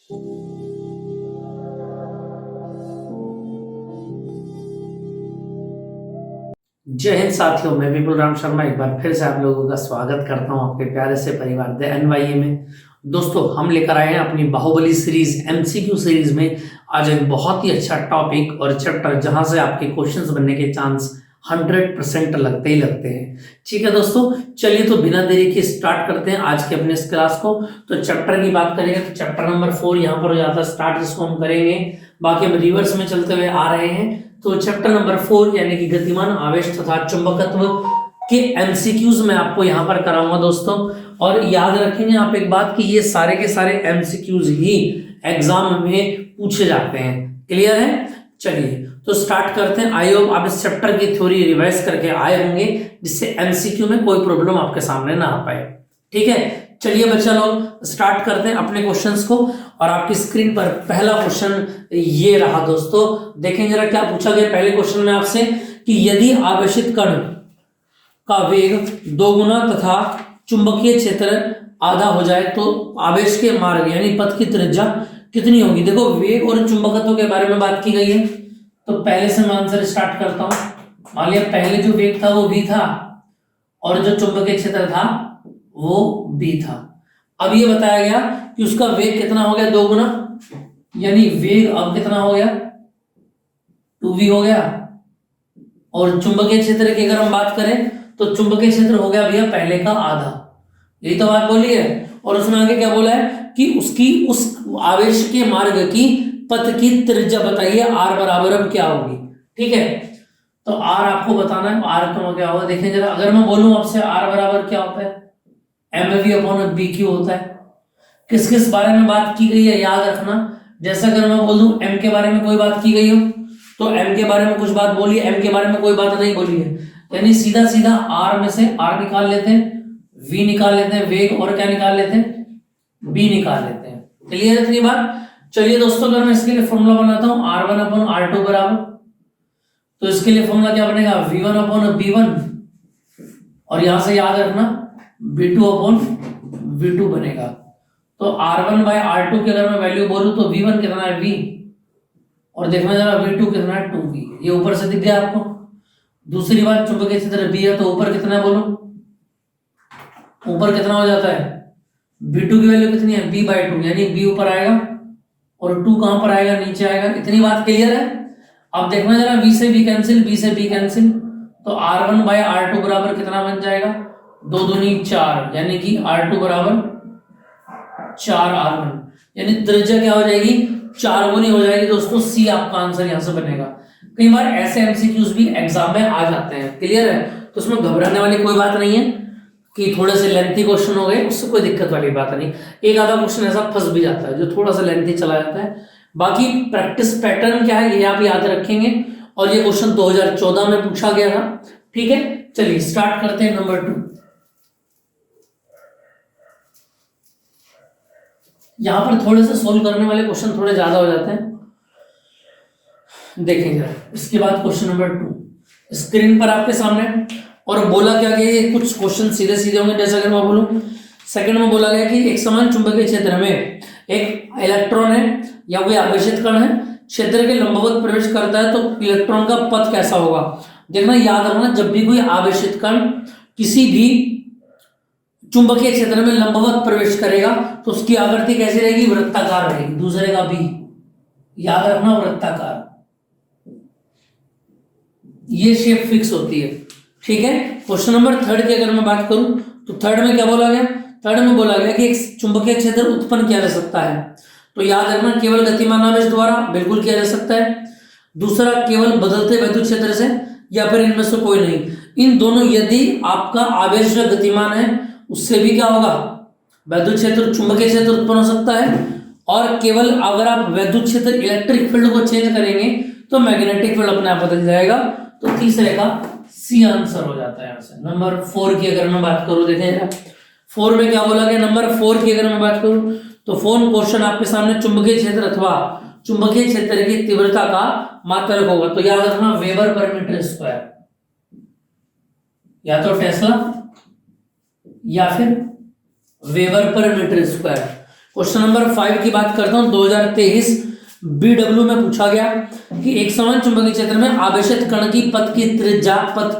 जय हिंद साथियों, मैं विपुल राम शर्मा एक बार फिर से आप लोगों का स्वागत करता हूं आपके प्यारे से परिवार द एनवाईए में। दोस्तों, हम लेकर आए हैं अपनी बाहुबली सीरीज एमसीक्यू सीरीज में आज एक बहुत ही अच्छा टॉपिक और चैप्टर जहां से आपके क्वेश्चंस बनने के चांस 100% लगते ही लगते हैं। ठीक है दोस्तों, चलिए तो बिना देरी के स्टार्ट करते हैं आज के अपने इस क्लास को। तो चैप्टर की बात करेंगे तो चैप्टर नंबर 4 यहाँ पर हो जाता है स्टार्ट, जिसको हम करेंगे। बाकी हम रिवर्स में चलते हुए आ रहे हैं। तो चैप्टर नंबर 4 यानी कि गतिमान आवेश तथा चुंबकत्व के एमसीक्यूज मैं आपको यहाँ पर कराऊंगा दोस्तों। और याद रखेंगे आप एक बात कि ये सारे के सारे एमसीक्यूज ही एग्जाम में पूछे जाते हैं। क्लियर है? चलिए तो स्टार्ट करते हैं। आई होप आप इस चैप्टर की थ्योरी रिवाइज करके आए होंगे, जिससे एमसीक्यू में कोई प्रॉब्लम आपके सामने ना आ पाए। ठीक है, चलिए बच्चा लोग स्टार्ट करते हैं अपने क्वेश्चंस को। और आपकी स्क्रीन पर पहला क्वेश्चन ये रहा दोस्तों, देखें जरा क्या पूछा गया पहले क्वेश्चन में आपसे कि यदि आवेशित कण का वेग 2 गुना तथा चुंबकीय क्षेत्र आधा हो जाए तो आवेश के मार्ग यानी पथ की त्रिज्या कितनी होगी। देखो, वेग और चुंबकत्व के बारे में बात की गई है, तो पहले से मैं आंसर स्टार्ट करता हूं। मान लिया पहले जो वेग था वो v था और जो चुंबकीय क्षेत्र था वो b था। अब ये बताया गया कि उसका वेग कितना हो गया, 2 गुना, यानी वेग अब कितना हो गया, 2v हो गया। और चुंबकीय क्षेत्र की अगर हम बात करें तो चुंबकीय क्षेत्र हो गया भैया पहले का आधा। यही तो बात बोली है। और उसमें आगे क्या बोला है कि उसकी उस आवेश के मार्ग की पथ की त्रिज्या बताइए, r बराबर अब क्या होगी। ठीक है, तो r आपको बताना है, r का क्या होगा। देखें जरा, अगर मैं बोलूं आपसे r बराबर क्या होता है, mv/bq होता है। किस किस बारे में बात की गई है याद रखना। जैसे अगर मैं बोल दूं m के बारे में कोई बात की गई हो तो m के बारे में कुछ बात बोली है, m के बारे में कोई बात नहीं बोली है, यानी सीधा सीधा r में से r निकाल लेते हैं, v निकाल लेते हैं वेग, और क्या निकाल लेते हैं, b निकाल लेते हैं। क्लियर है इतनी बात। चलिए दोस्तों, अगर मैं इसके लिए फॉर्मूला बनाता हूं r1/r2 बराबर, तो इसके लिए फॉर्मूला क्या बनेगा, v1/b1, और यहां से याद रखना b2/v2 बनेगा। तो r1/r2 की अगर मैं वैल्यू बोलूं तो v1 कितना है v, और देखना जरा v2 कितना है 2v। ये ऊपर से दिख गया आपको। दूसरी बात, चुंबकीय क्षेत्र b है तो ऊपर कितना है बोलो, ऊपर कितना हो जाता है, v2 की वैल्यू कितनी है, b/2, यानी b ऊपर आएगा और 2 कहां पर आएगा, नीचे आएगा। इतनी बात क्लियर है। अब देखना जरा, v से b कैंसिल, b से b कैंसिल, तो r1/r2 बराबर कितना बन जाएगा, 2 दूनी 4, यानी कि r2 बराबर 4r1, यानी त्रिज्या क्या हो जाएगी, 4 गुनी हो जाएगी दोस्तों। सी आपका आंसर यहां से बनेगा। कई बार ऐसे एमसीक्यूज भी एग्जाम में आ जाते हैं। क्लियर है, तो उसमें घबराने वाली कोई बात नहीं है कि थोड़े से लेंथी क्वेश्चन हो गए, उससे कोई दिक्कत वाली बात नहीं। एक आधा क्वेश्चन ऐसा फंस भी जाता है जो थोड़ा सा लेंथी चला जाता है। बाकी प्रैक्टिस पैटर्न क्या है ये आप याद रखेंगे, और ये क्वेश्चन 2014 में पूछा गया था। ठीक है, चलिए स्टार्ट करते हैं नंबर 2। यहां पर थोड़े से सोल्व करने वाले क्वेश्चन थोड़े ज्यादा हो जाते हैं। देखेंगे इसके बाद क्वेश्चन नंबर 2 स्क्रीन पर आपके सामने, और बोला क्या गया, ये कुछ क्वेश्चन सीधे सीधे होंगे। जैसे अगर मैं बोलूं सेकंड में बोला गया कि एक समान चुंबकीय क्षेत्र में एक इलेक्ट्रॉन है या कोई आवेशित कण है, क्षेत्र के लंबवत प्रवेश करता है तो इलेक्ट्रॉन का पथ कैसा होगा। देखना, याद रखना, जब भी कोई आवेशित कण किसी भी चुंबकीय क्षेत्र में लंबवत प्रवेश करेगा तो उसकी आकृति कैसी रहेगी, वृत्ताकार रहेगी। दूसरे का भी याद रखना, वृत्ताकार, ये शेप फिक्स होती है। ठीक है, क्वेश्चन नंबर 3 की अगर मैं बात करूं तो 3 में क्या बोला गया, 3 में बोला गया कि एक चुंबकीय क्षेत्र उत्पन्न किया जा सकता है। तो याद रखना, केवल गतिमान आवेश द्वारा बिल्कुल किया जा सकता है। दूसरा, केवल बदलते वैद्युत क्षेत्र से, या फिर इनमें से कोई नहीं। इन दोनों, यदि आपका आवेश जो गतिमान है उससे भी क्या होगा, वैद्युत क्षेत्र, चुंबकीय क्षेत्र उत्पन्न हो सकता है। और केवल अगर आप वैद्युत क्षेत्र इलेक्ट्रिक फील्ड को चेंज करेंगे तो मैग्नेटिक फील्ड अपने आप बदल जाएगा। तो तीसरे का सी आंसर हो जाता है यहां से। नंबर 4 की अगर मैं बात करूं, देखें 4 में क्या बोला गया, नंबर 4 की अगर मैं बात करूं तो 4 क्वेश्चन आपके सामने चुंबकीय क्षेत्र अथवा चुंबकीय क्षेत्र की तीव्रता का मात्रक होगा। तो याद रखना, वेबर पर मीटर स्क्वायर, या तो टेस्ला या फिर वेबर पर मीटर स्क्वायर। क्वेश्चन नंबर 5 की बात करता हूं। 2023 BW में पूछा गया कि एक समान चुंबकीय क्षेत्र में आवेशित कण की पथ की त्रिज्या,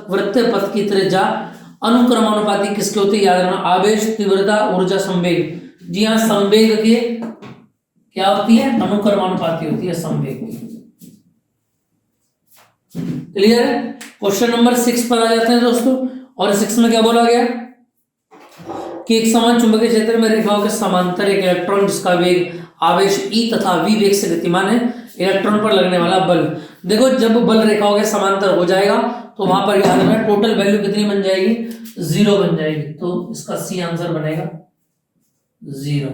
वृत्तीय पथ की त्रिज्या अनुक्रमानुपाती किसके होती है? याद रखना, आवेश, तीव्रता, ऊर्जा, संवेग। जी हाँ, संवेग के क्या होती है? अनुक्रमानुपाती होती है संवेग की। क्लियर है? क्वेश्चन नंबर 6 पर आ जाते हैं दोस्तों। और 6 में क्या बोला गया कि एक समान चुंबकीय क्षेत्र में रेखाओं के समांतर एक इलेक्ट्रॉन जिसका वेग आवेश E तथा V वेग से गतिमान है, इलेक्ट्रॉन पर लगने वाला बल। देखो, जब बल रेखाओं के समांतर हो जाएगा तो वहां पर याद रखना टोटल वैल्यू कितनी बन जाएगी? 0 बन जाएगी। तो इसका सी आंसर बनेगा 0।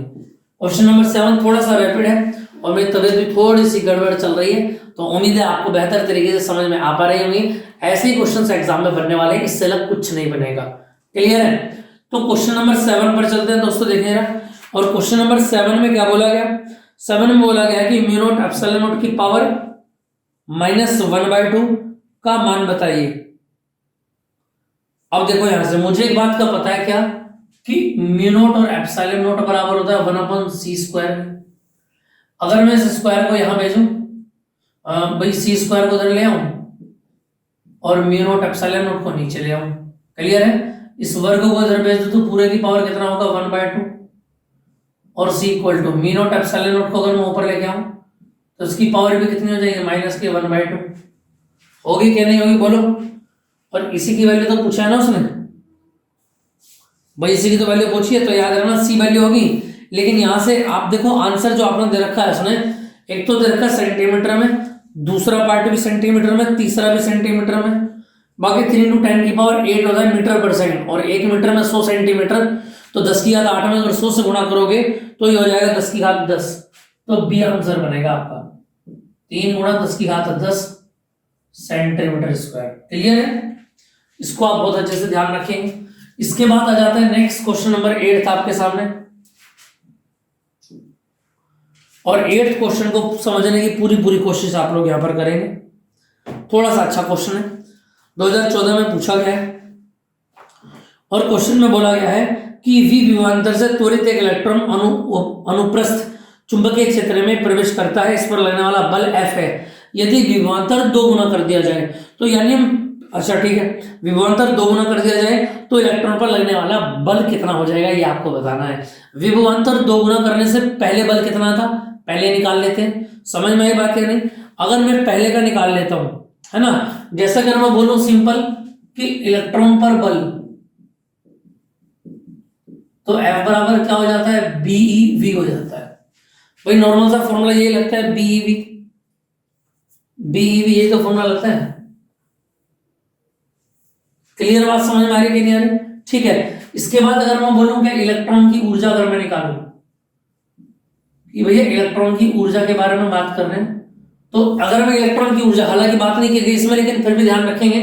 क्वेश्चन नंबर 7 थोड़ा सा रैपिड है और मेरी तबीयत भी थोड़ी सी गड़बड़ चल रही है, तो उम्मीद है आपको बेहतर तरीके से समझ में आ पा रही होंगी। ऐसे ही क्वेश्चन एग्जाम में बनने वाले हैं, इससे अलग कुछ नहीं बनेगा। क्लियर है? तो क्वेश्चन नंबर 7 पर चलते हैं दोस्तों, देखिएगा। और क्वेश्चन नंबर 7 में क्या बोला गया? 7 में बोला गया कि म्यू नॉट एप्सिलॉन नॉट की पावर -1/2 का मान बताइए। अब देखो, यहां से मुझे एक बात का पता है क्या, कि म्यू नॉट और एप्सिलॉन नॉट बराबर होता है 1/c²। अगर मैं इस स्क्वायर को यहां भेजूं, भाई c² को उधर ले आऊं और म्यू नॉट एप्सिलॉन नॉट को नीचे ले आऊं। क्लियर है? इस वर्ग को इधर भेज दो तो पूरे की पावर कितना होगा? 1/2। और c equal to mu not epsilon not को अगर मैं ऊपर लेके आऊं तो इसकी पावर भी कितनी हो जाएगी? -1/2। होगी क्या नहीं होगी? बोलो। और इसी की वैल्यू तो पूछा है ना उसने, भाई इसी की तो वैल्यू पूछी है, तो याद रखना c वैल्यू होगी। लेकिन यहां से आप देखो, आंसर जो आपने दे रखा है उसने, एक तो दे रखा है सेंटीमीटर में, दूसरा पार्ट भी सेंटीमीटर में, तीसरा भी सेंटीमीटर में, बाकी 3 × 10⁸ होता है मीटर पर सेकंड। और 1 मीटर में 100 सेंटीमीटर, तो 10 की घात 8 में अगर 100 से गुणा करोगे तो ये हो जाएगा 10 की घात 10। तो बी आंसर बनेगा आपका 3 × 10 की घात 10 सेंटीमीटर²। क्लियर है? इसको आप बहुत अच्छे से ध्यान रखेंगे। इसके बाद आ जाता है नेक्स्ट क्वेश्चन नंबर 8 आपके सामने। और 8th क्वेश्चन को समझने की पूरी कोशिश आप लोग यहां पर करेंगे। थोड़ा सा अच्छा क्वेश्चन है, 2014 में पूछा गया है। और क्वेश्चन में बोला गया है कि V विभवांतर से त्वरित एक इलेक्ट्रॉन अनुप्रस्थ चुंबकीय क्षेत्र में प्रवेश करता है, इस पर लगने वाला बल F है। यदि विभवांतर 2 गुना कर दिया जाए तो, यानी हम, अच्छा ठीक है, विभवांतर 2 गुना कर दिया जाए तो इलेक्ट्रॉन पर लगने वाला बल कितना हो जाएगा, ये आपको बताना है। विभवांतर 2 गुना करने से पहले बल कितना था, पहले निकाल लेते हैं। समझ में आई बात है नहीं? अगर मैं पहले का निकाल लेता हूं, है ना, जैसा अगर मैं बोलूं सिंपल कि इलेक्ट्रॉन पर बल, तो F बराबर क्या हो जाता है? BeV हो जाता है। भाई नॉर्मल सा फॉर्मूला ये लगता है BeV, ये तो फॉर्मूला लगता है। क्लियर बात समझ में आ रही कि नहीं आ रही? ठीक है। इसके बाद अगर मैं बोलूं कि इलेक्ट्रॉन की ऊर्जा अगर मैं निकालूं कि भैया इलेक्ट्रॉन की ऊर्जा के बारे में बात कर रहे हैं, तो अगर मैं इलेक्ट्रॉन की ऊर्जा, हालांकि बात नहीं की गई इसमें, लेकिन फिर भी ध्यान रखेंगे,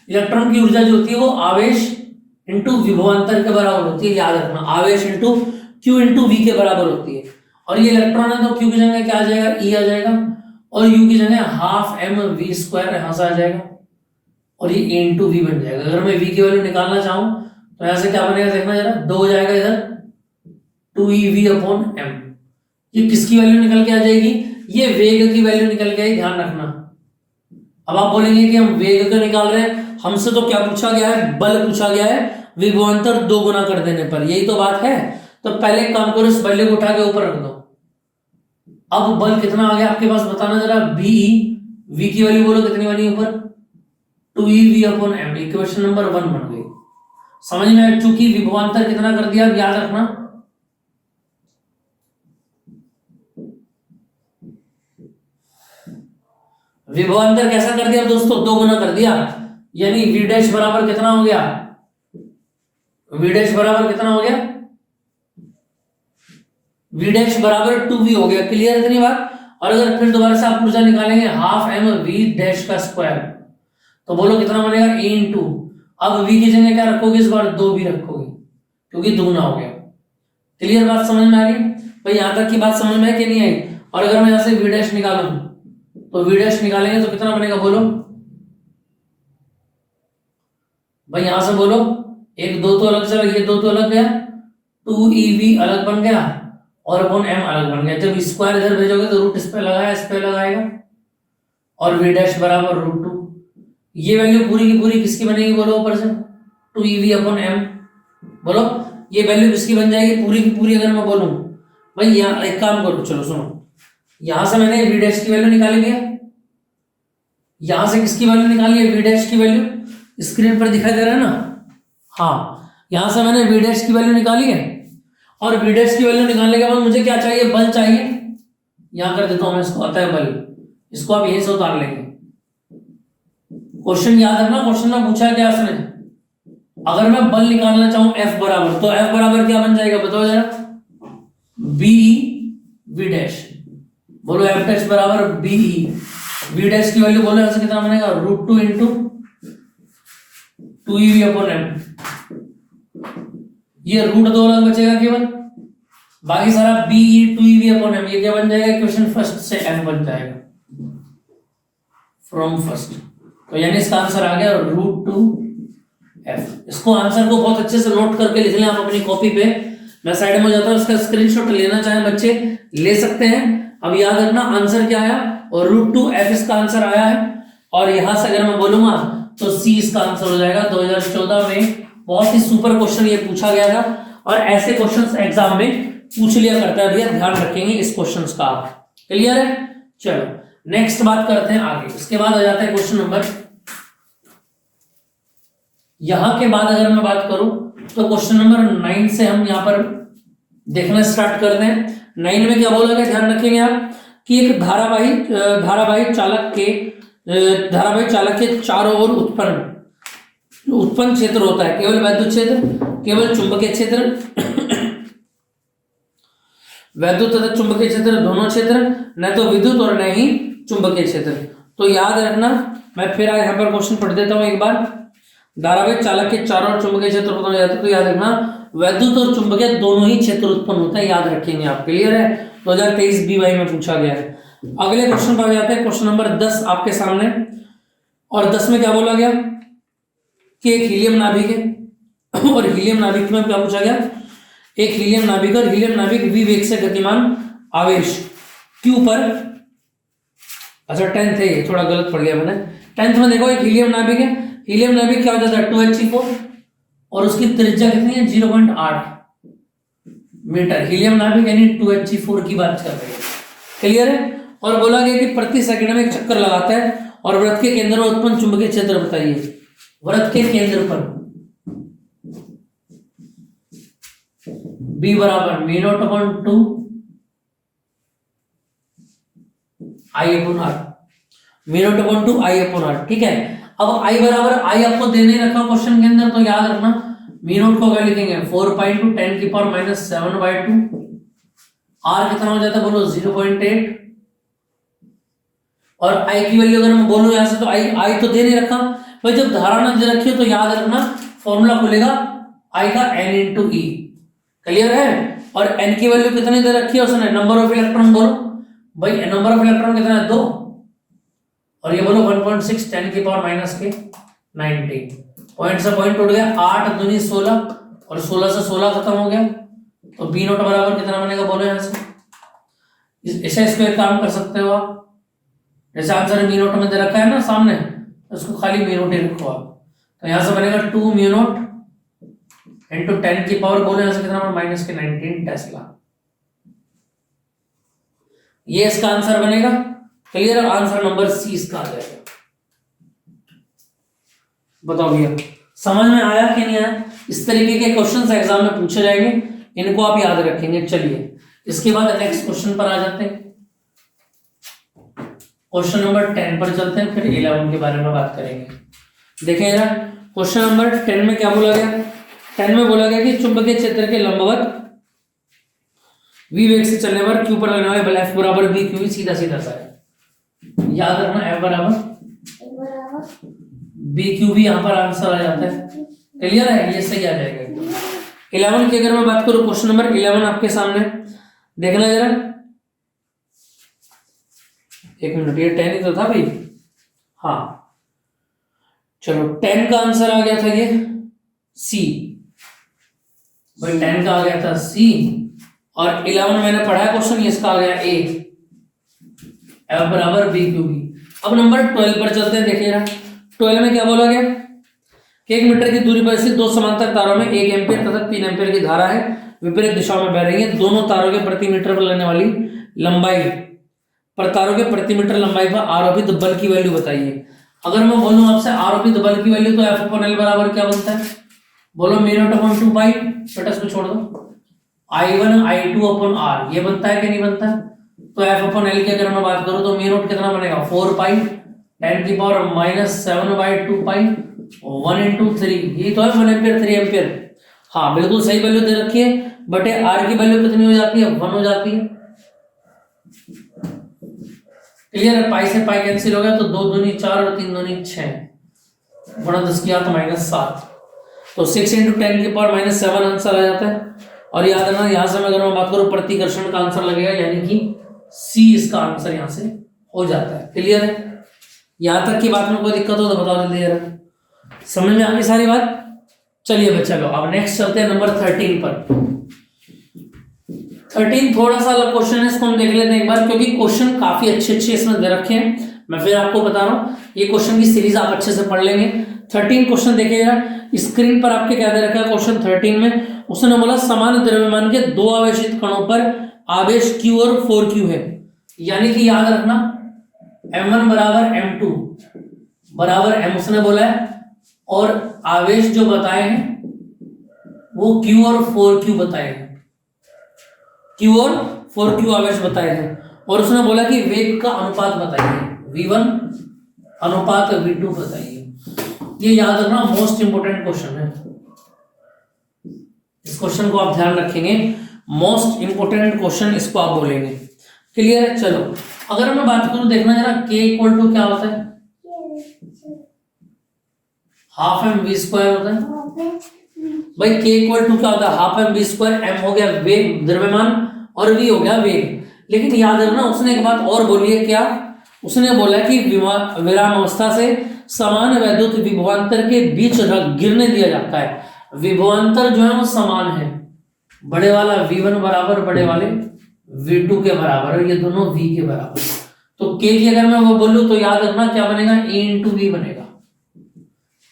इलेक्ट्रॉन की ऊर्जा जो होती है वो आवेश इंटू विभवांतर के बराबर होती है। याद रखना, आवेश इंटू Q इंटू V के बराबर होती है। और ये इलेक्ट्रॉन है तो Q की जगह क्या आ जाएगा? E आ जाएगा, और U की जगह ½mv² यहां से आ जाएगा, और ये A इंटू V बन जाएगा। अगर मैं V की वैल्यू निकालना चाहूं तो यहां से क्या बनेगा? देखना जरा, 2 हो जाएगा इधर, 2eV/m। ये किसकी वैल्यू निकल के आ जाएगी? ये वेग की वैल्यू निकल के आई, ध्यान रखना। अब आप बोलेंगे कि हम वेग का निकाल रहे हैं, हमसे तो क्या पूछा गया है? बल पूछा गया है, विभवांतर 2 गुना कर देने पर, यही तो बात है। तो पहले काम करो, इस वैल्यू को उठा के ऊपर रख दो। अब बल कितना आ गया आपके पास, बताना जरा। V की वैल्यू बोलो कितनी बनी ऊपर? 2eV/m। इक्वेशन नंबर 1 बन गई। समझ में? चूंकि विभवांतर कितना कर दिया, याद रखना, विभवांतर कैसा कर दिया दोस्तों? 2 गुना कर दिया, यानी V' बराबर कितना हो गया? V' बराबर कितना हो गया? V' बराबर 2V हो गया। क्लियर इतनी बात? और अगर फिर दोबारा से आप ऊर्जा निकालेंगे ½mv'², तो बोलो कितना बनेगा? A इंटू, अब V की जगह क्या रखोगे इस बार? 2V रखोगे, क्योंकि दुगना हो गया। क्लियर बात समझ में आ रही? भाई यहां तक की बात समझ में है कि नहीं आई? और अगर मैं यहां से V' निकालूं तो V' निकालेंगे तो कितना बनेगा बोलो भाई? यहां से बोलो, 1 2 तो अलग चला, ये 2 तो अलग गया, 2eV अलग बन गया, और अपॉन एम अलग बन गया। जब स्क्वायर इधर भेजोगे तो रूट इस पे लगाया, इस पे लगाएगा, और वी डैश बराबर रूट 2। ये वैल्यू पूरी की पूरी किसकी बनेगी बोलो ऊपर से, 2ev अपॉन एम। बोलो ये वैल्यू किसकी बन जाएगी पूरी की पूरी, अगर मैं बोलूं भाई यहाँ एक काम करो, चलो सुनो, यहां से मैंने वी डैश की वैल्यू निकाली भैया, यहां से किसकी वैल्यू निकाली है, वी डैश की वैल्यू स्क्रीन पर दिखाई दे रहा है ना। हाँ, यहां से मैंने वी डैश की वैल्यू निकाली है, और वी डैश की वैल्यू निकालने के बाद मुझे क्या चाहिए, बल चाहिए। यहां कर देता हूं मैं इसको, आता है बल, इसको आप यहीं से उतार लेंगे। क्वेश्चन याद रखना, क्वेश्चन में पूछा क्या उसने, अगर मैं बल निकालना चाहूं F बराबर, तो F बराबर क्या बन जाएगा बताओ जरा, BE V डैश। बोलो F डैश बराबर BE V डैश की वैल्यू बोलो ऐसे कितना बनेगा, root 2 into 2ev upon M. ये रूट 2 अलग बचेगा केवल, बाकी सारा BE 2ev अपॉन एम। ये क्या बन जाएगा, क्वेश्चन फर्स्ट से F बन जाएगा, फ्रॉम फर्स्ट। तो यानी इसका आंसर आ गया रूट 2f। इसको आंसर को बहुत अच्छे से नोट करके लिख लें आप अपनी कॉपी पे। मैं साइड में जाता हूं, इसका स्क्रीनशॉट लेना चाहे बच्चे ले सकते हैं। अब याद रखना आंसर क्या आया, और रूट 2f इसका आंसर आया है। और यहां से अगर मैं बोलूंगा तो C इसका आंसर हो जाएगा। 2014 में बहुत ही सुपर क्वेश्चन ये पूछा गया था, और ऐसे क्वेश्चंस एग्जाम में पूछ लिया करता है भैया, ध्यान रखेंगे इस क्वेश्चंस का। क्लियर है, चलो नेक्स्ट बात करते हैं आगे। इसके बाद आ जाता है क्वेश्चन नंबर, यहां के बाद अगर मैं बात करूं तो क्वेश्चन नंबर 9 से हम यहां पर देखना स्टार्ट करते हैं। 9 में क्या बोला गया, ध्यान रखेंगे आप कि एक धारावाही चालक के चारों ओर उत्पन्न क्षेत्र होता है, केवल वैद्युत क्षेत्र, केवल चुंबकीय क्षेत्र वैद्युत तथा चुंबकीय क्षेत्र दोनों क्षेत्र, न तो विद्युत और न ही चुंबकीय क्षेत्र। तो याद रखना, मैं फिर यहाँ पर क्वेश्चन पढ़ देता हूं एक बार। धारावाहिक चालक के चारों ओर चुंबकीय क्षेत्र उत्पन्न हो जाता है, तो याद रखना वैद्युत और चुंबकीय दोनों ही क्षेत्र उत्पन्न होता है, याद रखेंगे आप। क्लियर है, 2023 BY में पूछा गया है। अगले क्वेश्चन पर जाते हैं, क्वेश्चन नंबर 10 आपके सामने। और 10 में क्या बोला गया कि एक हीलियम नाभिक है, और हीलियम नाभिक में क्या पूछा गया, एक हीलियम नाभिक और हीलियम नाभिक v वेग से गतिमान आवेश q पर, अच्छा 10th है ये, थोड़ा गलत पढ़ गया मैंने। 10th में देखो एक हीलियम नाभिक है, हीलियम नाभिक क्या हो जाता है 2He4, और उसकी त्रिज्या कितनी है 0.8 मीटर। हीलियम नाभिक यानी 2He4 की बात कर रहे हैं। क्लियर है, और बोला गया कि प्रति सेकंड में एक चक्कर लगाता है, और वृत्त के केंद्र में उत्पन्न चुंबकीय क्षेत्र बताइए। वृत्त के केंद्र पर B बराबर μ0/2 I/R, μ0/2 I/R। ठीक है, अब I बराबर I आपको देने रखा क्वेश्चन के अंदर, तो याद रखना μ0 को क्या लिखेंगे 4 पाई टू 10 की पावर -7/2। R कितना हो जाता है बोलो 0.8, और I की वैल्यू अगर मैं बोलूं यहां से, तो I तो दे नहीं रखा भाई, जब धारणा दे रखी हो तो याद रखना फॉर्मूला खुलेगा I का N इंटू E। क्लियर है, और N की वैल्यू कितनी दे रखी है उसने, नंबर ऑफ इलेक्ट्रॉन बोलो भाई, नंबर ऑफ इलेक्ट्रॉन कितना है 2, और ये बोलो 1.6 10 की पावर -19। पॉइंट से पॉइंट टूट गया, 8 दूनी 16, और 16 से 16 खत्म हो गया, तो B0 बराबर कितना बनेगा बोलो यहां से। ऐसे इसको एक काम कर सकते हो आप, जैसे आंसर B0 में दे रखा है ना सामने, उसको खाली B0 ही रखो आप, तो यहां से बनेगा 2 μ0 इंटू 10 की पावर बोलो यहां से कितना -19 टेस्ला। ये इसका आंसर बनेगा। क्लियर, आंसर नंबर C इसका आ जाएगा। बताओ भैया समझ में आया कि नहीं आया। इस तरीके के क्वेश्चंस एग्जाम में पूछे जाएंगे, इनको आप याद रखेंगे। चलिए इसके बाद नेक्स्ट क्वेश्चन पर आ जाते हैं, क्वेश्चन नंबर 10 पर चलते हैं, फिर 11 के बारे में बात करेंगे। देखें जरा क्वेश्चन नंबर 10 में क्या बोला गया। 10 में बोला गया कि चुंबकीय क्षेत्र के लंबवत v वेग से चलने पर q पर लगने वाले बल F बराबर b q, सीधा सीधा सा है, याद रखना F बराबर b q भी यहां पर आंसर आ जाता है। क्लियर है, ये सही आ जाएगा। 11 की अगर मैं बात करूं, क्वेश्चन नंबर 11 आपके सामने देखना जरा, एक मिनट, ये 10 ही तो था भाई, हाँ चलो 10 का आंसर आ गया था ये C भाई, 10 का आ गया था C, और 11 मैंने पढ़ा है क्वेश्चन, इसका आ गया ए, F बराबर बी क्यू बी। अब नंबर 12 पर चलते हैं। देखिएगा 12 में क्या बोला गया कि 1 मीटर की दूरी पर स्थित दो समांतर तारों में 1 एम्पीयर तथा 3 एम्पीयर की धारा है, विपरीत दिशाओं में बह रही है। दोनों तारों के प्रति मीटर पर लगने वाली लंबाई पर तारों के प्रति मीटर लंबाई पर आरोपित बल की वैल्यू बताइए। अगर मैं बोलूं आपसे आरोपित बल की वैल्यू, तो F अपॉन एल बराबर क्या बनता है, बोलो म्यू नॉट अपॉन 2 पाई, बेटा इसको छोड़ दो, I1 I2 अपॉन आर, ये बनता है कि नहीं बनता है। तो F अपॉन एल की अगर मैं बात करूं तो म्यू नॉट कितना बनेगा 4 पाई 10 की पावर -7/2 पाई 1 into 3, ये तो है 1 एम्पियर 3 एम्पियर। हाँ बिल्कुल सही वैल्यू दे रखी है, बटे आर की वैल्यू कितनी हो जाती है 1 हो जाती है। क्लियर है, पाई से पाई कैंसिल हो गया तो 2 दूनी 4 और 3 दूनी 6, गुणा 10 किया तो -7, तो 6 × 10 की पावर -7 आंसर आ जाता है। और याद रखना यहां से अगर मैं बात करूं प्रतिकर्षण का आंसर लगेगा, यानी कि सी इसका आंसर यहां से हो जाता है। क्लियर है, यहां तक की बात में कोई दिक्कत हो तो बताओ जल्दी जरा, समझ में आ गई सारी बात। चलिए बच्चा लो अब नेक्स्ट चलते हैं नंबर 13 पर। 13 थोड़ा सा अलग क्वेश्चन है, इसको हम देख लेते हैं एक बार, क्योंकि क्वेश्चन काफी अच्छे इसमें दे रखे हैं। मैं फिर आपको बता रहा हूँ, ये क्वेश्चन की सीरीज आप अच्छे से पढ़ लेंगे। 13 क्वेश्चन देखिएगा स्क्रीन पर आपके क्या दे रखा है क्वेश्चन 13 में। उसने बोला समान द्रव्यमान के दो आवेशित कणों पर आवेश Q और 4Q है, यानी कि याद रखना M1 बराबर M2 बराबर M उसने बोला है, और आवेश जो बताए हैं वो Q और 4Q बताए हैं, Q और 4Q आवेश बताए हैं। और उसने बोला कि वेग का अनुपात बताइए, V1 अनुपात V2 बताइए। ये याद रखना मोस्ट इंपोर्टेंट क्वेश्चन है, इस क्वेश्चन को आप ध्यान रखेंगे, मोस्ट इंपोर्टेंट क्वेश्चन इसको आप बोलेंगे। क्लियर है, चलो अगर मैं बात करूं देखना जरा K इक्वल टू क्या होता है, हाफ एम वी स्क्वायर होता है भाई। K इक्वल टू क्या होता है half M V square, M हो गया वेग द्रव्यमान और V हो गया वेग। लेकिन याद रखना उसने एक बात और बोली है, क्या उसने बोला कि विराम अवस्था से समान वैद्युत विभवांतर के बीच गिरने दिया जाता है। विभवांतर जो है वो समान है, बड़े वाला V1 बराबर बड़े वाले V2 के बराबर है, ये दोनों V के बराबर। तो K की अगर मैं वो बोलूं तो याद रखना क्या बनेगा A × V बनेगा।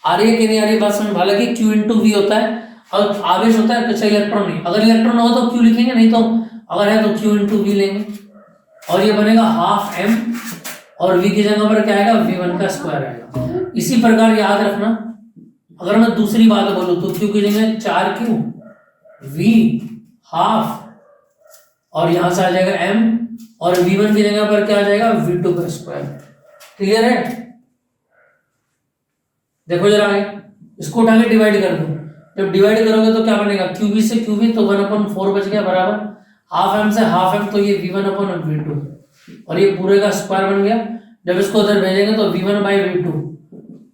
आ रही है कि नहीं आ रही बात समझ, हालांकि Q × V होता है और आवेश होता है कुछ इलेक्ट्रॉन नहीं, अगर इलेक्ट्रॉन हो तो Q लिखेंगे, नहीं तो अगर है तो Q × V लेंगे, और ये बनेगा हाफ M और V की जगह पर क्या आएगा V1 का स्क्वायर आएगा। इसी प्रकार याद रखना अगर मैं दूसरी बात बोलूं तो Q की जगह 4Q V हाफ और यहां से आ जाएगा M, और V1 की जगह पर क्या आ जाएगा V2 का स्क्वायर। क्लियर है, देखो जरा इसको उठा के डिवाइड कर दो, जब डिवाइड करोगे तो क्या बनेगा QV से QV तो 1/4 बच गया बराबर, हाफ M से हाफ M तो ये V1/V2 और ये पूरे का स्क्वायर बन गया। जब इसको उधर भेजेंगे तो V1/V2,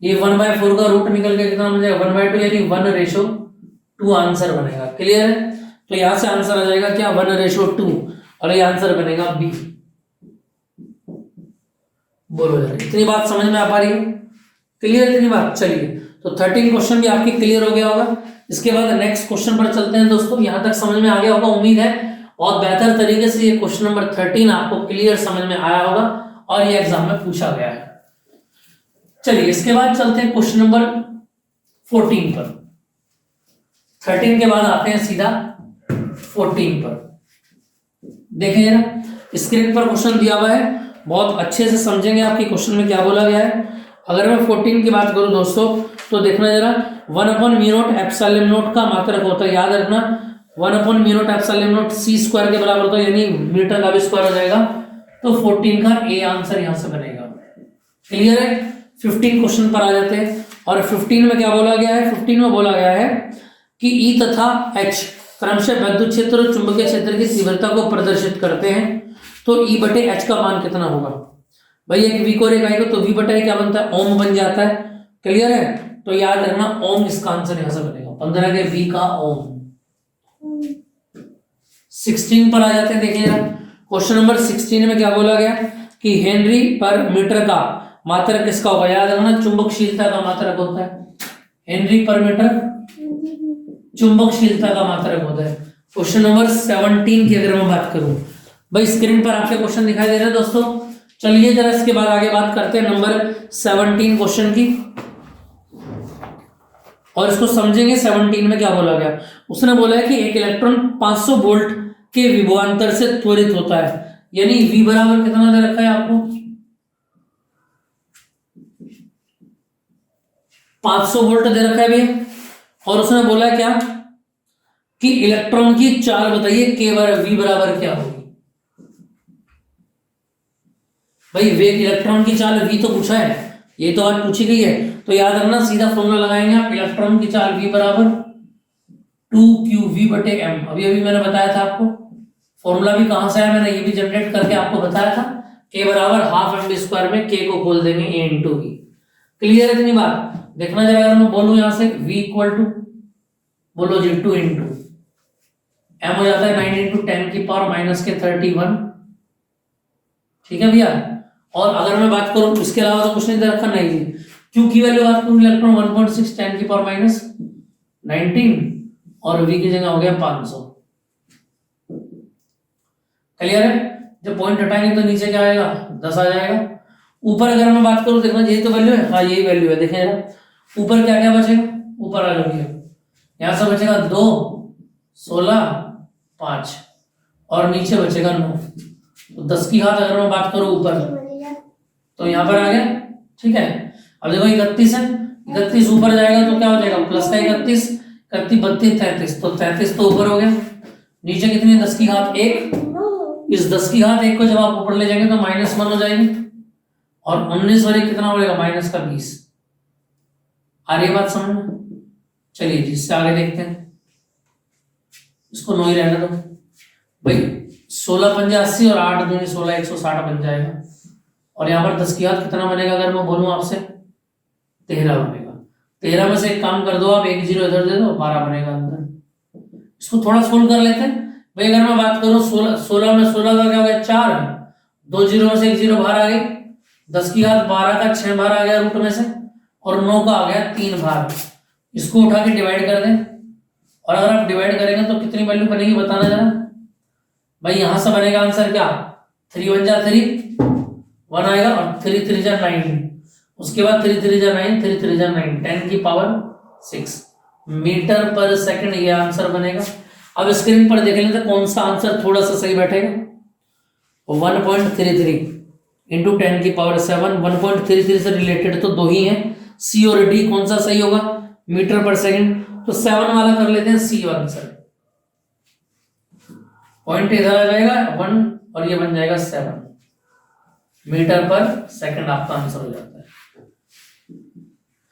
ये 1/4 का रूट निकल के कितना बन जाएगा 1/2, यानी 1:2 आंसर बनेगा। क्लियर है, तो यहां से आंसर आ जाएगा क्या 1:2 और ये आंसर बनेगा B। बोलो जरा इतनी बात समझ में आ पा रही है, क्लियर इतनी बात। चलिए तो 13 क्वेश्चन भी आपकी क्लियर हो गया होगा। इसके बाद नेक्स्ट क्वेश्चन पर चलते हैं दोस्तों। यहां तक समझ में आ गया होगा उम्मीद है, और बेहतर तरीके से ये क्वेश्चन नंबर 13 आपको क्लियर समझ में आया होगा और ये एग्जाम में पूछा गया है। चलिए इसके बाद चलते हैं क्वेश्चन नंबर 14 पर। 13 के बाद आते हैं सीधा 14 पर। देखें जरा स्क्रीन पर क्वेश्चन दिया हुआ है, बहुत अच्छे से समझेंगे आपके क्वेश्चन में क्या बोला गया है। अगर मैं 14 की बात करूं दोस्तों तो देखना जरा 1/μ0 का मात्रक होता है, याद रखना 1/μ0 c² के बराबर होता है, यानी मीटर का भी स्क्वायर हो जाएगा। तो 14 का ए आंसर यहां से बनेगा। क्लियर है, 15 क्वेश्चन पर आ जाते हैं। और 15 में क्या बोला गया है, 15 में बोला गया है कि ई तथा एच क्रमशः विद्युत क्षेत्र और चुंबकीय क्षेत्र की तीव्रता को प्रदर्शित करते हैं। तो ई बटे एच का मान कितना होगा भाई, एक वी को और एक आई को, तो वी बटे क्या बनता है ओम बन जाता है। क्लियर है, तो याद रखना ओम इसका आंसर यहां से बनेगा 15 के वी का ओम। 16 पर आ जाते हैं। देखिए क्वेश्चन नंबर 16 में क्या बोला गया कि हेनरी पर मीटर का मात्रक किसका होगा, याद रखना चुंबकशीलता का मात्रक होता है। हेनरी पर मीटर चुंबकशीलता का मात्रक होता है। क्वेश्चन नंबर 17 की अगर मैं बात करूं, भाई स्क्रीन पर आपके क्वेश्चन दिखाई दे रहे हैं दोस्तों। चलिए जरा इसके बाद आगे बात करते हैं नंबर 17 क्वेश्चन की, और इसको समझेंगे 17 में क्या बोला गया। उसने बोला है कि एक इलेक्ट्रॉन 500 वोल्ट के विभवांतर से त्वरित होता है, यानी V बराबर कितना दे रखा है आपको, 500 वोल्ट दे रखा है भैया। और उसने बोला क्या कि इलेक्ट्रॉन की चाल बताइए K बराबर V बराबर क्या होगी। भाई वेग इलेक्ट्रॉन की चाल V तो पूछा है, ये तो आज पूछी गई है, तो याद रखना सीधा फॉर्मूला लगाएंगे आप, इलेक्ट्रॉन की चाल V बराबर 2qV/m। अभी मैंने बताया था आपको, फॉर्मूला भी कहां से है, मैंने ये भी जनरेट करके आपको बताया था। K बराबर ½ mv² में K को खोल देंगे A × V। क्लियर है इतनी बात। देखना जरा, अगर मैं बोलूं यहां से V इक्वल टू बोलो जी 2 × m हो जाता है 9 × 10⁻⁻31। ठीक है भैया। और अगर मैं बात करूं इसके अलावा तो कुछ नहीं दे रखा, नहीं जी। Q की वैल्यू बात करूं, इलेक्ट्रॉन 1.6 10⁻⁻19 और V की जगह हो गया 500। क्लियर है। जब पॉइंट हटाएंगे तो नीचे क्या आएगा, 10 आ जाएगा। ऊपर अगर मैं बात करूं, देखना यही तो वैल्यू है, हाँ यही वैल्यू है। देखें जरा ऊपर क्या क्या बचेगा, ऊपर आ जाओगे, यहां से बचेगा 2, 16, 5 और नीचे बचेगा 9। तो 10 की घात अगर मैं बात करूं ऊपर तो यहां पर आ गया। ठीक है। अब देखो 31 है, 31 ऊपर जाएगा तो क्या हो जाएगा, प्लस का 31, 31, 32, 33, तो 33 तो ऊपर हो गया। नीचे कितनी है, 10 की घात 1। इस 10 की घात 1 को जब आप ऊपर ले जाएंगे तो -1 हो जाएगी, और 19 और 1 कितना हो जाएगा, -20। आ रही बात समझ में। चलिए जी इससे आगे देखते हैं, इसको 9 ही रहने दो भाई। 16 × 5 = 80 और 8 × 2 = 16, 160 बन जाएगा। और यहाँ पर 10 की घात कितना बनेगा, अगर मैं बोलूं आपसे 13 बनेगा। 13 में से एक काम कर दो आप, 1 0 इधर दे दो, 12 बनेगा अंदर। इसको थोड़ा सोल्व कर लेते हैं भाई। अगर मैं बात करूं 16 में 16 का क्या हो गया, 4 है, 2 0 में से 1 0 बाहर आ गई। 10 की घात 12 का 6 बाहर आ गया रूट में से, और 9 का आ गया 3 बाहर। इसको उठा के डिवाइड कर दें, और अगर आप डिवाइड करेंगे तो कितनी वैल्यू बनेगी बताना जरा भाई। यहां से बनेगा आंसर क्या, 3 × 1 = 3, 1 आएगा, और 3 3 × 9, उसके बाद 3 3 × 9, 3 3 × 9, 10⁻⁶ मीटर पर सेकंड ये आंसर बनेगा। अब स्क्रीन पर देख लेते कौन सा आंसर थोड़ा सा सही बैठेगा। 1.33 × 10⁻⁷, 1.33 से रिलेटेड तो 2 ही हैं, C और D। कौन सा सही होगा, मीटर पर सेकंड, तो 7 वाला कर लेते हैं C आंसर। पॉइंट इधर आ जाएगा 1 और ये बन जाएगा 7 मीटर पर सेकंड, आपका आंसर हो जाता है।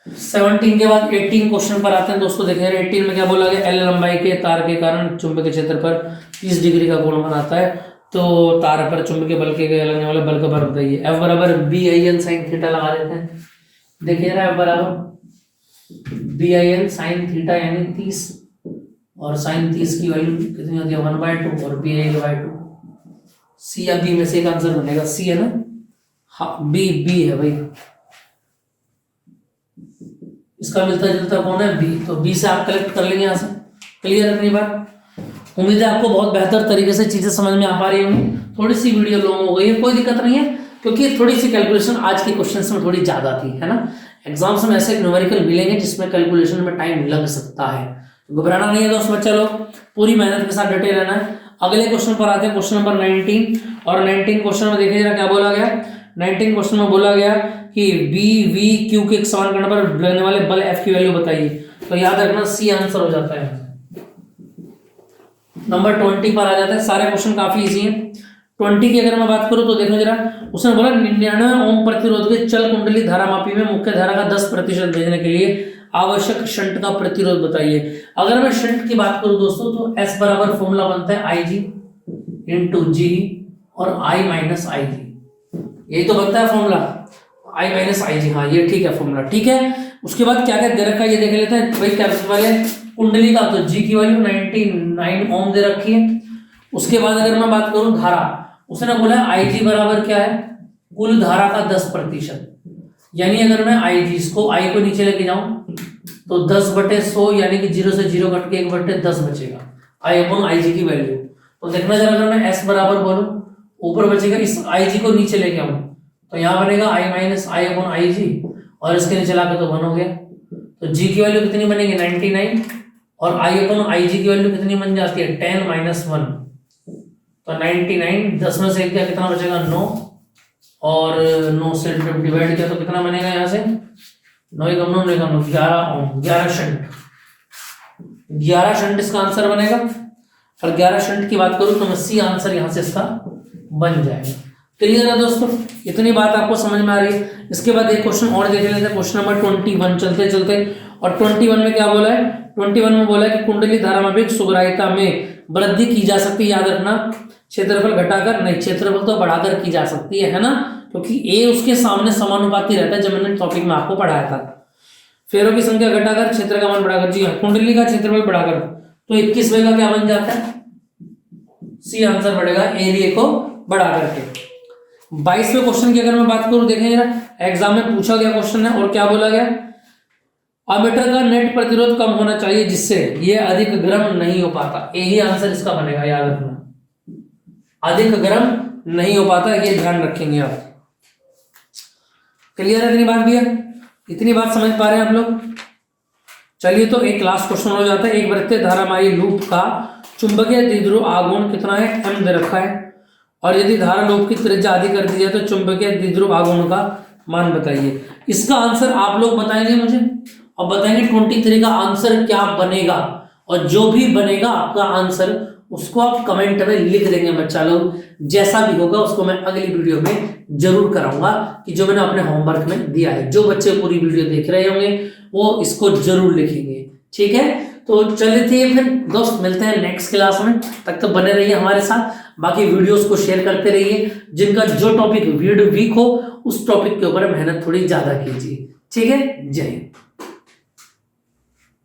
17 के बाद 18 क्वेश्चन पर आते हैं दोस्तों। देखें 18 में क्या बोला गया, L लंबाई के तार के कारण चुंबकीय क्षेत्र पर 30 डिग्री का कोण बनाता है, तो तार पर चुंबकीय बल के लगने वाले बल का बल बताइए। F बराबर BIN sin थीटा लगा देते हैं। देखिए ना F बराबर BIN sin थीटा यानी 30, और sin 30 की वैल्यू कितनी होती है, 1/2 और BI/2। C या B में से एक आंसर बनेगा, C है ना, हाँ B है भाई। इसका मिलता जुलता कौन है, बी, तो बी से आप कलेक्ट कर लेंगे यहाँ से। क्लियर है अपनी बात। उम्मीद है आपको बहुत बेहतर तरीके से चीजें समझ में आ पा रही होंगी। थोड़ी सी वीडियो लॉन्ग हो गई है, कोई दिक्कत नहीं है, क्योंकि थोड़ी सी कैलकुलेशन आज के क्वेश्चन में थोड़ी ज्यादा थी, है ना। एग्जाम्स में ऐसे न्यूमेरिकल मिलेंगे जिसमें कैलकुलेशन में टाइम लग सकता है, तो घबराना नहीं है दोस्त बच्चा लोग, पूरी मेहनत के साथ डटे रहना है। अगले क्वेश्चन पर आते हैं, क्वेश्चन नंबर 19। और 19 क्वेश्चन में देखिए जरा क्या बोला गया। 19 क्वेश्चन में बोला गया कि बी वी क्यू के एक समान कोण पर लगने वाले बल एफ की वैल्यू बताइए, तो याद रखना सी आंसर हो जाता है। नंबर 20 पर आ जाता है। सारे क्वेश्चन काफी इजी हैं। 20 की अगर मैं बात करूं तो देखो जरा, उसने बोला 99 ओम प्रतिरोध के चल कुंडली धारामापी में मुख्य धारा का 10% भेजने के लिए आवश्यक शंट का प्रतिरोध बताइए। अगर मैं शंट की बात करूं दोस्तों तो S बराबर फॉर्मूला बनता है IG इंटू जी और I माइनस आई जी, यही तो बनता है फॉर्मूला, I माइनस आई जी। हाँ ये ठीक है फॉर्मूला, ठीक है। उसके बाद क्या क्या दे रखा है ये देख लेते हैं भाई। कैपेसिटर वाले कुंडली का तो G की वैल्यू 99 ओम दे रखी है। उसके बाद अगर मैं बात करूं धारा, उसने बोला IG बराबर क्या है, कुल धारा का 10%, यानी अगर मैं IG इसको I को नीचे लेके जाऊं तो 10/100 यानी कि 0 से 0 कट के 1/10 बचेगा। आई अपॉन आई जी की वैल्यू। तो देखना जरा, अगर मैं s बराबर बोलूं, ऊपर बचेगा, इस आई जी को नीचे लेके आऊं तो यहाँ बनेगा आई माइनस आई अपॉन आई जी, और इसके नीचे लाकर तो 1 हो गया। तो g की वैल्यू कितनी बनेगी 99, और आई अपॉन आई जी की वैल्यू कितनी बन जाती है 10 माइनस 1। तो 99, 10 में से एक गया, कितना बचेगा 9, और 9 से डिवाइड किया तो कितना बनेगा यहाँ से 9 कम 9 9 कम 9 11 ओम, 11 शंट, 11 शंट इसका आंसर बनेगा। और 11 शंट की बात करूं तो मैं सी आंसर यहाँ से इसका बन जाएगा। क्लियर है दोस्तों, इतनी बात आपको समझ में आ रही है। इसके बाद एक क्वेश्चन और देख लेते हैं, क्वेश्चन नंबर 21 चलते चलते। और 21 में क्या बोला है, 21 में बोला है कि कुंडली धारामापिक सुग्राहिता में वृद्धि की जा सकती है, याद रखना, क्षेत्रफल घटाकर नहीं, क्षेत्रफल तो बढ़ाकर की जा सकती है ना, क्योंकि ए उसके सामने समानुपाती रहता है, जब मैंने टॉपिक में आपको पढ़ाया था। फेरों की संख्या घटाकर क्षेत्र का मान बढ़ाकर, जी हाँ, कुंडली का क्षेत्रफल बढ़ाकर, तो 21वें का क्या बन जाता है, सी आंसर बढ़ेगा एरिया को बढ़ा करके। 22वें क्वेश्चन की अगर मैं बात करूं, देखें जरा, एग्जाम में पूछा गया क्वेश्चन है और क्या बोला गया, अमीटर का नेट प्रतिरोध कम होना चाहिए जिससे ये अधिक गर्म नहीं हो पाता। यही आंसर इसका बनेगा, याद रखना, अधिक गर्म नहीं हो पाता, ये ध्यान रखेंगे आप। क्लियर है इतनी बात भी है, इतनी बात समझ पा रहे हैं आप लोग। चलिए तो एक लास्ट क्वेश्चन हो जाता है, एक वृत्तीय धारामायी लूप का चुंबकीय द्विध्रुव आघूर्ण कितना है, m दे रखा है, और यदि धारा लूप की त्रिज्या आदि कर दी जाए तो चुंबकीय द्विध्रुव आघूर्ण का मान बताइए। इसका आंसर आप लोग बताएंगे मुझे, और बताएंगे 23 का आंसर क्या बनेगा, और जो भी बनेगा आपका आंसर उसको आप कमेंट में लिख देंगे बच्चा लोग। जैसा भी होगा उसको मैं अगली वीडियो में जरूर कराऊंगा, कि जो मैंने अपने होमवर्क में दिया है। जो बच्चे पूरी वीडियो देख रहे होंगे वो इसको जरूर लिखेंगे, ठीक है। तो चलिए फिर दोस्त, मिलते हैं नेक्स्ट क्लास में, तब तक बने रहिए हमारे साथ, बाकी वीडियोस को शेयर करते रहिए। जिनका जो टॉपिक वीक हो उस टॉपिक के ऊपर मेहनत थोड़ी ज्यादा कीजिए, ठीक है। जय हिंद।